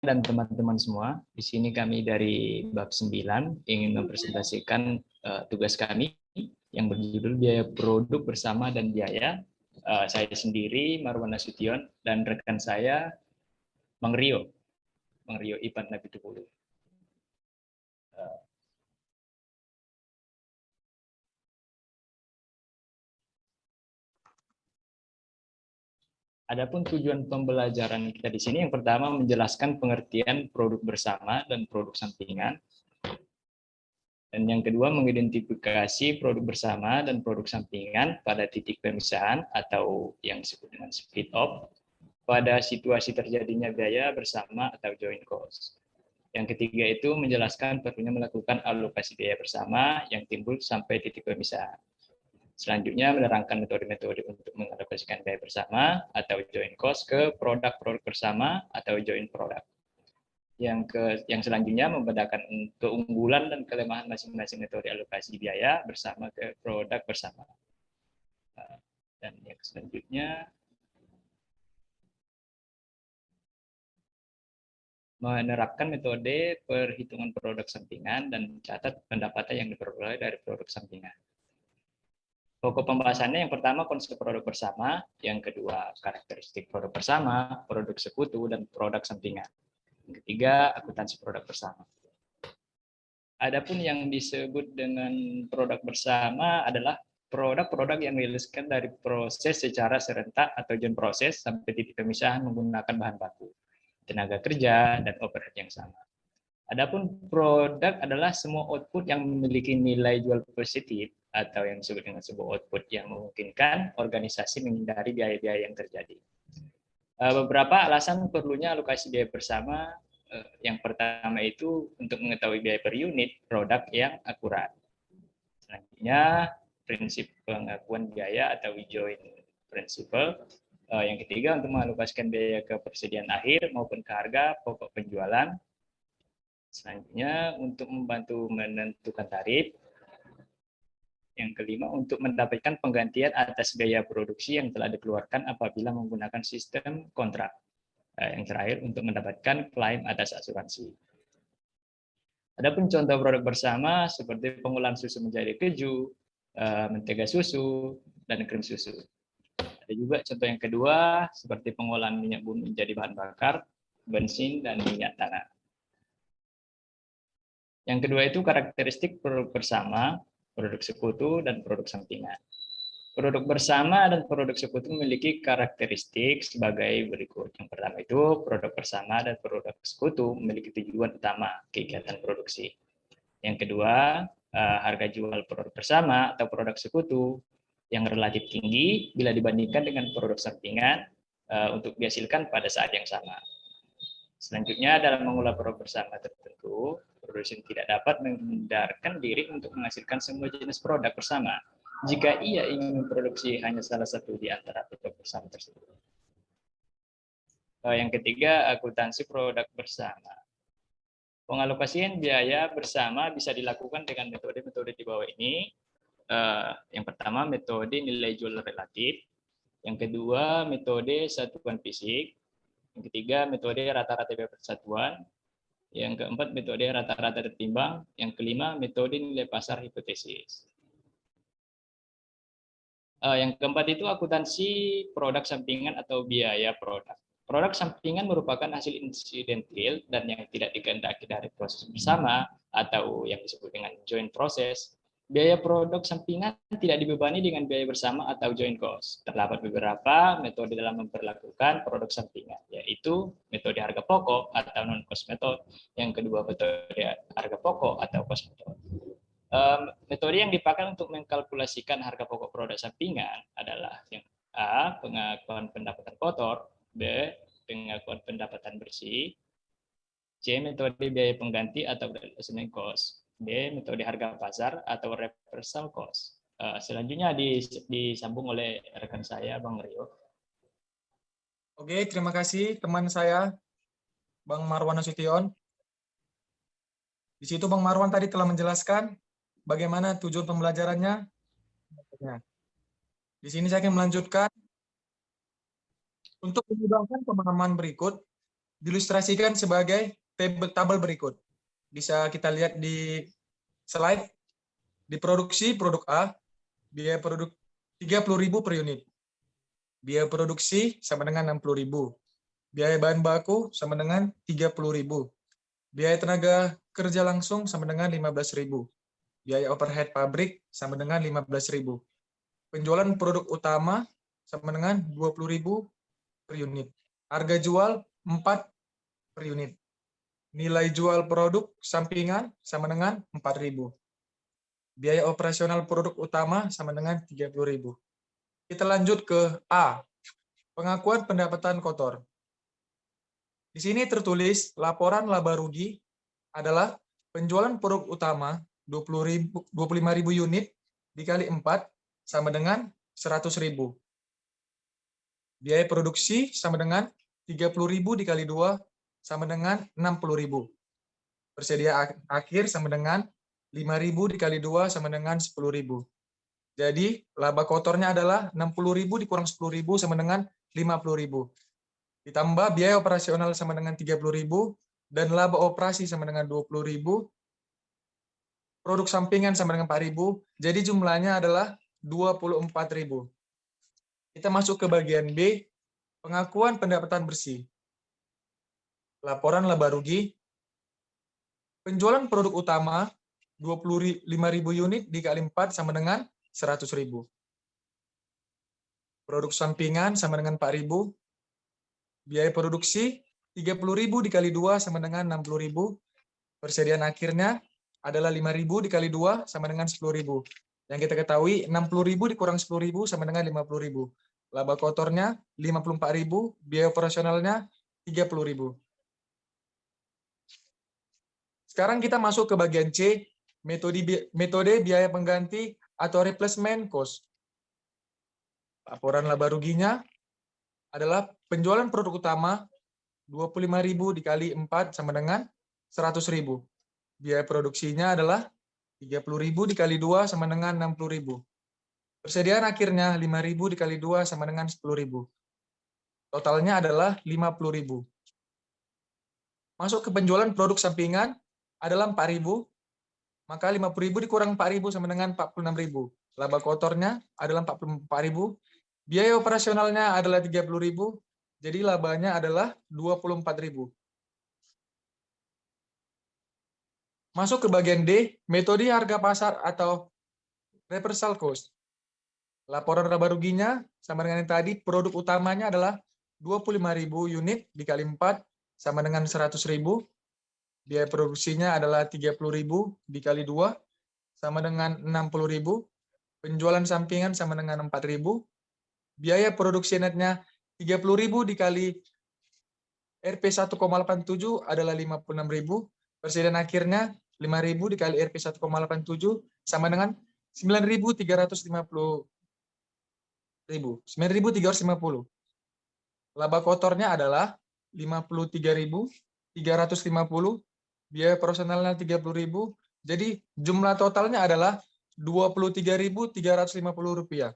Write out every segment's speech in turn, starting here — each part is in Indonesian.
dan teman-teman semua. Di sini kami dari bab 9 ingin mempresentasikan tugas kami yang berjudul biaya produk bersama dan biaya. Saya sendiri Marwan Nasution dan rekan saya Bang Rio Ipan Nabitupulu. Adapun tujuan pembelajaran kita di sini yang pertama menjelaskan pengertian produk bersama dan produk sampingan. Dan yang kedua mengidentifikasi produk bersama dan produk sampingan pada titik pemisahan atau yang disebut dengan split off pada situasi terjadinya biaya bersama atau joint cost. Yang ketiga itu menjelaskan perlunya melakukan alokasi biaya bersama yang timbul sampai titik pemisahan. Selanjutnya menerangkan metode-metode untuk mengalokasikan biaya bersama atau joint cost ke produk-produk bersama atau joint product. Yang selanjutnya membedakan keunggulan dan kelemahan masing-masing metode alokasi biaya bersama ke produk bersama. Dan yang selanjutnya menerapkan metode perhitungan produk sampingan dan mencatat pendapatan yang diperoleh dari produk sampingan. Pokok pembahasannya yang pertama konsep produk bersama, yang kedua karakteristik produk bersama, produk sekutu, dan produk sampingan. Yang ketiga akuntansi produk bersama. Adapun yang disebut dengan produk bersama adalah produk-produk yang diriliskan dari proses secara serentak atau joint proses sampai titik pemisahan menggunakan bahan baku, tenaga kerja, dan overhead yang sama. Adapun produk adalah semua output yang memiliki nilai jual positif atau yang disebut dengan sebuah output yang memungkinkan organisasi menghindari biaya-biaya yang terjadi. Beberapa alasan perlunya alokasi biaya bersama. Yang pertama itu untuk mengetahui biaya per unit produk yang akurat. Selanjutnya prinsip pengakuan biaya atau joint principle. Yang ketiga untuk mengalokasikan biaya ke persediaan akhir maupun ke harga pokok penjualan. Selanjutnya untuk membantu menentukan tarif. Yang kelima untuk mendapatkan penggantian atas biaya produksi yang telah dikeluarkan apabila menggunakan sistem kontrak. Yang terakhir untuk mendapatkan klaim atas asuransi. Adapun contoh produk bersama seperti pengolahan susu menjadi keju, mentega susu, dan krim susu. Ada juga contoh yang kedua seperti pengolahan minyak bumi menjadi bahan bakar, bensin, dan minyak tanah. Yang kedua itu karakteristik produk bersama, produk sekutu, dan produk sampingan. Produk bersama dan produk sekutu memiliki karakteristik sebagai berikut. Yang pertama itu produk bersama dan produk sekutu memiliki tujuan utama kegiatan produksi. Yang kedua, harga jual produk bersama atau produk sekutu yang relatif tinggi bila dibandingkan dengan produk sampingan untuk dihasilkan pada saat yang sama. Selanjutnya, dalam mengolah produk bersama tertentu, produsen tidak dapat menghindarkan diri untuk menghasilkan semua jenis produk bersama jika ia ingin memproduksi hanya salah satu di antara produk bersama tersebut. Yang ketiga, akuntansi produk bersama. Pengalokasian biaya bersama bisa dilakukan dengan metode-metode di bawah ini. Yang pertama, metode nilai jual relatif. Yang kedua, metode satuan fisik. Yang ketiga, metode rata-rata biaya persatuan. Yang keempat, metode rata-rata tertimbang. Yang kelima, metode nilai pasar hipotesis. Yang keempat itu akuntansi produk sampingan atau biaya produk. Produk sampingan merupakan hasil insidentil dan yang tidak dikehendaki dari proses bersama atau yang disebut dengan joint process. Biaya produk sampingan tidak dibebani dengan biaya bersama atau joint cost. Terdapat beberapa metode dalam memperlakukan produk sampingan, yaitu metode harga pokok atau non-cost method. Yang kedua, metode harga pokok atau cost method. Metode yang dipakai untuk mengkalkulasikan harga pokok produk sampingan adalah yang A, pengakuan pendapatan kotor, B, pengakuan pendapatan bersih, C, metode biaya pengganti atau replacement cost, D, metode harga pasar atau reversal cost. Selanjutnya disambung oleh rekan saya, Bang Rio. Oke, terima kasih teman saya, Bang Marwan Nasution. Di situ Bang Marwan tadi telah menjelaskan bagaimana tujuan pembelajarannya. Di sini saya akan melanjutkan. Untuk memudahkan pemahaman berikut, diilustrasikan sebagai tabel berikut. Bisa kita lihat di slide. Di produksi produk A, biaya produk 30.000 per unit. Biaya produksi sama dengan 60.000. Biaya bahan baku sama dengan 30.000. Biaya tenaga kerja langsung sama dengan 15.000. Biaya overhead pabrik sama dengan 15.000. Penjualan produk utama sama dengan 20.000 per unit. Harga jual 4 per unit. Nilai jual produk sampingan sama dengan 4.000. Biaya operasional produk utama sama dengan 30.000. Kita lanjut ke A. Pengakuan pendapatan kotor. Di sini tertulis laporan laba rugi adalah penjualan produk utama 25.000 unit dikali 4 sama dengan 100.000. Biaya produksi sama dengan 30.000 dikali 2 sama dengan 60.000. Persediaan akhir sama dengan 5.000 dikali 2 sama dengan 10.000. Jadi laba kotornya adalah 60.000 dikurang 10.000 sama dengan 50.000. Ditambah biaya operasional sama dengan 30.000 dan laba operasi sama dengan 20.000. Produk sampingan sama dengan 4.000. Jadi jumlahnya adalah 24.000. Kita masuk ke bagian B, pengakuan pendapatan bersih. Laporan laba rugi. Penjualan produk utama 25.000 unit dikali 4 sama dengan 100.000. Produk sampingan sama dengan 4.000. Biaya produksi 30.000 dikali 2 sama dengan 60.000. Persediaan akhirnya adalah 5.000 dikali 2 sama dengan 10.000. Yang kita ketahui 60.000 dikurang 10.000 sama dengan 50.000. Laba kotornya 54.000, biaya operasionalnya 30.000. Sekarang kita masuk ke bagian C, metode biaya pengganti atau replacement cost. Laporan laba ruginya adalah penjualan produk utama 25.000 dikali 4 sama dengan 100.000. Biaya produksinya adalah 30.000 dikali 2 sama dengan 60.000. Persediaan akhirnya 5.000 dikali 2 sama dengan 10.000. Totalnya adalah 50.000. Masuk ke penjualan produk sampingan adalah 4.000, maka 50.000 dikurang 4.000 sama dengan 46.000. Laba kotornya adalah 44.000. Biaya operasionalnya adalah 30.000. Jadi labanya adalah 24.000. Masuk ke bagian D, metode harga pasar atau reversal cost. Laporan laba ruginya sama dengan yang tadi, produk utamanya adalah 25.000 unit dikali 4 sama dengan 100.000. Biaya produksinya adalah 30.000 dikali 2 sama dengan 60.000. Penjualan sampingan sama dengan 4.000. Biaya produksi netnya 30.000 dikali Rp 1,87 adalah 56.000. Persediaan akhirnya 5.000 dikali Rp 1,87 sama dengan 9.350. Laba kotornya adalah 53.350. Biaya personalnya 30.000. Jadi jumlah totalnya adalah Rp23.350.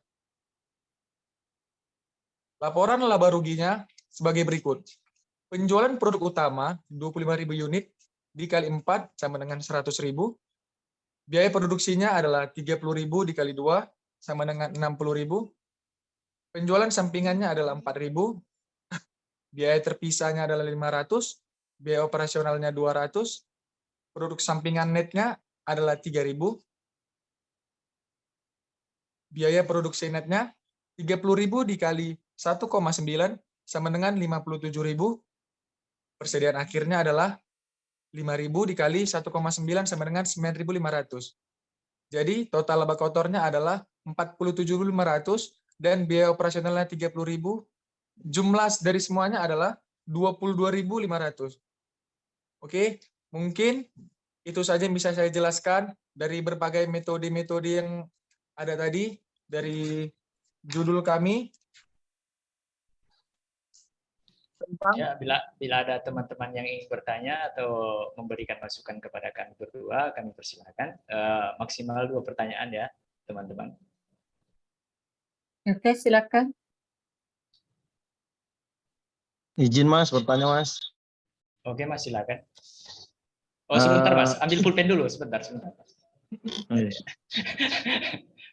Laporan laba ruginya sebagai berikut. Penjualan produk utama 25.000 unit dikali 4 sama dengan 100.000. Biaya produksinya adalah 30.000 dikali 2 sama dengan 60.000. Penjualan sampingannya adalah 4.000. Biaya terpisahnya adalah 500. Biaya operasionalnya 200. Produk sampingan netnya adalah 3.000. Biaya produksi netnya 30.000 dikali 1,9 sama dengan 57.000. Persediaan akhirnya adalah 5.000 dikali 1,9 sama dengan 9.500. Jadi total laba kotornya adalah 47.500 dan biaya operasionalnya 30.000. Jumlah dari semuanya adalah 22.500. Oke, mungkin itu saja yang bisa saya jelaskan dari berbagai metode-metode yang ada tadi dari judul kami. Ya, bila ada teman-teman yang ingin bertanya atau memberikan masukan kepada kami berdua, kami persilakan. Maksimal 2 pertanyaan ya, teman-teman. Oke, silakan. Izin Mas, bertanya Mas. Oke Mas, silakan. Oh sebentar Mas, ambil pulpen dulu, sebentar.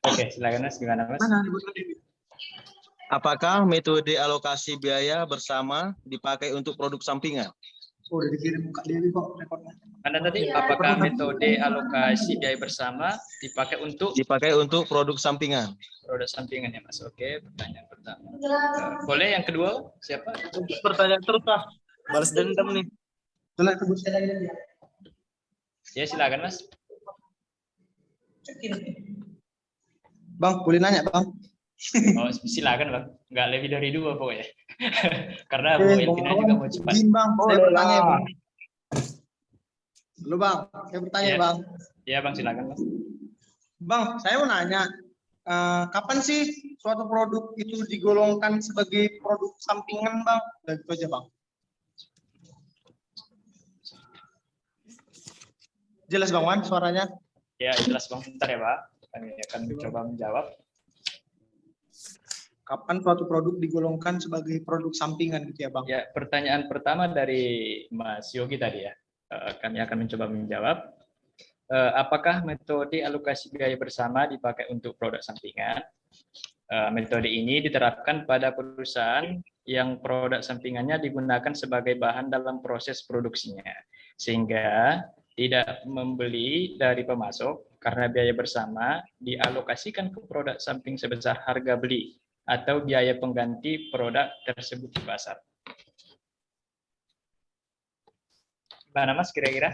Oke, silakan Mas, gimana Mas? Apakah metode alokasi biaya bersama dipakai untuk produk sampingan? Udah dikirim Kak Dewi kok rekodnya. Mana tadi? Apakah metode alokasi biaya bersama dipakai untuk produk sampingan? produk sampingan ya Mas? Oke, pertanyaan pertama. Boleh yang kedua? Siapa? Pertanyaan terus lah. Balas dendam nih. Ya silakan Mas. Bang, boleh nanya Bang? Oh, silakan Bang. Nggak lebih dari 2 pokoknya. Karena Bu Elvina juga mau cepat. Bang, saya bertanya Bang. Halo Bang, saya bertanya Ya. Bang. Ya Bang, silakan Mas. Bang, saya mau nanya, kapan sih suatu produk itu digolongkan sebagai produk sampingan Bang? Dan itu aja Bang. Jelas Bang Wan suaranya? Ya, jelas Bang. Bentar ya Pak. Kami akan mencoba menjawab. Kapan suatu produk digolongkan sebagai produk sampingan gitu ya Bang? Ya, pertanyaan pertama dari Mas Yogi tadi ya. Kami akan mencoba menjawab. Apakah metode alokasi biaya bersama dipakai untuk produk sampingan? Metode ini diterapkan pada perusahaan yang produk sampingannya digunakan sebagai bahan dalam proses produksinya. Sehingga tidak membeli dari pemasok karena biaya bersama dialokasikan ke produk samping sebesar harga beli atau biaya pengganti produk tersebut di pasar. Gimana Mas kira-kira?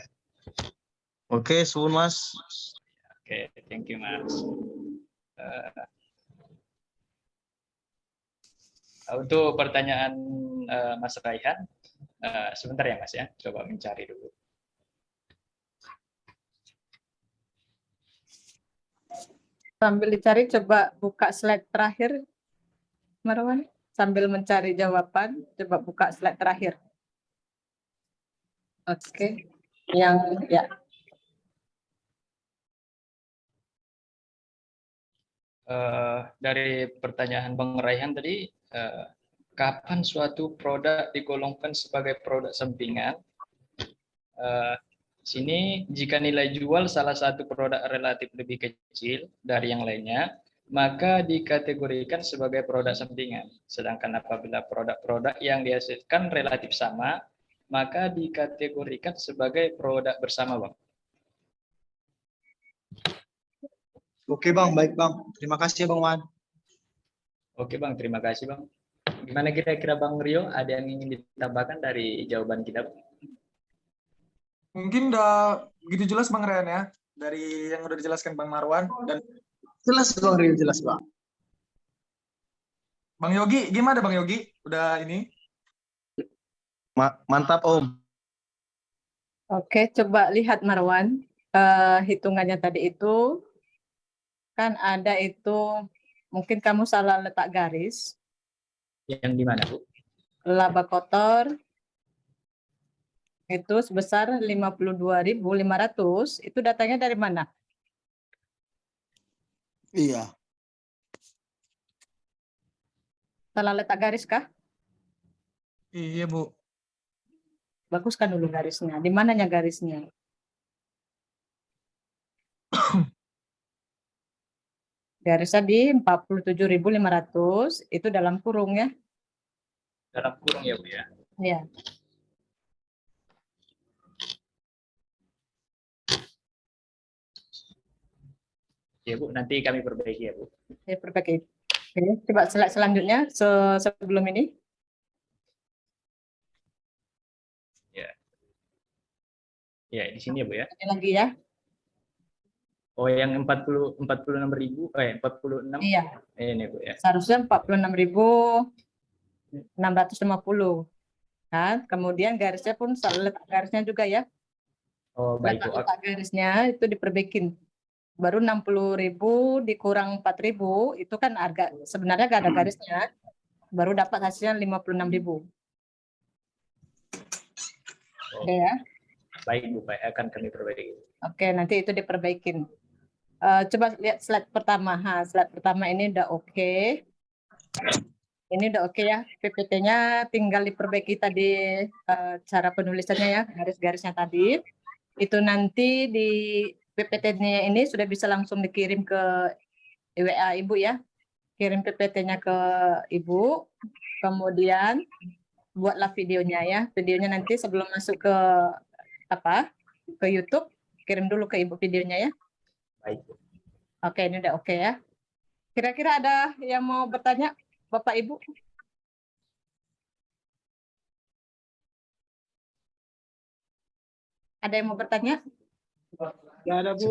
Oke, suun Mas. Oke, thank you Mas. Untuk pertanyaan Mas Raihan, sebentar ya Mas ya, coba mencari dulu. Sambil dicari, coba buka slide terakhir, Marwan. Sambil mencari jawaban, coba buka slide terakhir. Oke, yang ya. Dari pertanyaan Bang Raihan tadi, kapan suatu produk digolongkan sebagai produk sampingan? Sini jika nilai jual salah satu produk relatif lebih kecil dari yang lainnya, maka dikategorikan sebagai produk sampingan. Sedangkan apabila produk-produk yang dihasilkan relatif sama, maka dikategorikan sebagai produk bersama, Bang. Oke Bang, baik Bang. Terima kasih ya Bang Wan. Oke Bang, terima kasih Bang. Gimana kira-kira Bang Rio, ada yang ingin ditambahkan dari jawaban kita, Bang? Mungkin udah begitu jelas Bang Rian ya, dari yang udah dijelaskan Bang Marwan. Dan Jelas Bang Rio, jelas Bang. Bang Yogi, gimana Bang Yogi? Udah ini? Mantap Om. Oke, coba lihat Marwan. Hitungannya tadi itu, kan ada itu, mungkin kamu salah letak garis. Yang di mana, Bu? Laba kotor itu sebesar 52.500, itu datanya dari mana? Iya. Salah letak garis kah? Iya Bu. Baguskan dulu garisnya. Di mananya garisnya? Garisnya di 47.500, itu dalam kurung ya. Dalam kurung ya, Bu ya. Iya. Ya, Bu, nanti kami perbaiki ya, Bu. Saya perbaiki. Oke, coba slide selanjutnya sebelum ini. Ya. Ya, di sini ya, Bu ya. Ini lagi ya. Oh, yang 46.000, 46. Iya. Ini, Bu ya. Seharusnya 46.650. Kan? Kemudian garisnya pun letak garisnya juga ya. Oh, baik, Bu. Letak garisnya itu diperbaikin. Baru 60.000 dikurang 4.000, itu kan harga sebenarnya gak ada garisnya. Baru dapat hasilnya 56.000. Oke ya. Baik, Bu, baik, akan kami perbaiki. Oke, nanti itu diperbaikin. Coba lihat slide pertama. Slide pertama ini udah oke. Ini udah oke ya, PPT-nya tinggal diperbaiki tadi cara penulisannya ya, garis-garisnya tadi. Itu nanti di PPT-nya ini sudah bisa langsung dikirim ke WA Ibu ya. Kirim PPT-nya ke Ibu, kemudian buatlah videonya ya. Videonya nanti sebelum masuk ke ke YouTube, kirim dulu ke Ibu videonya ya. Baik. Oke, ini udah oke ya. Kira-kira ada yang mau bertanya, Bapak Ibu? Ada yang mau bertanya? Nggak ada, Bu.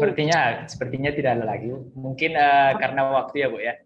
Sepertinya tidak ada lagi. Mungkin karena waktu ya, Bu ya.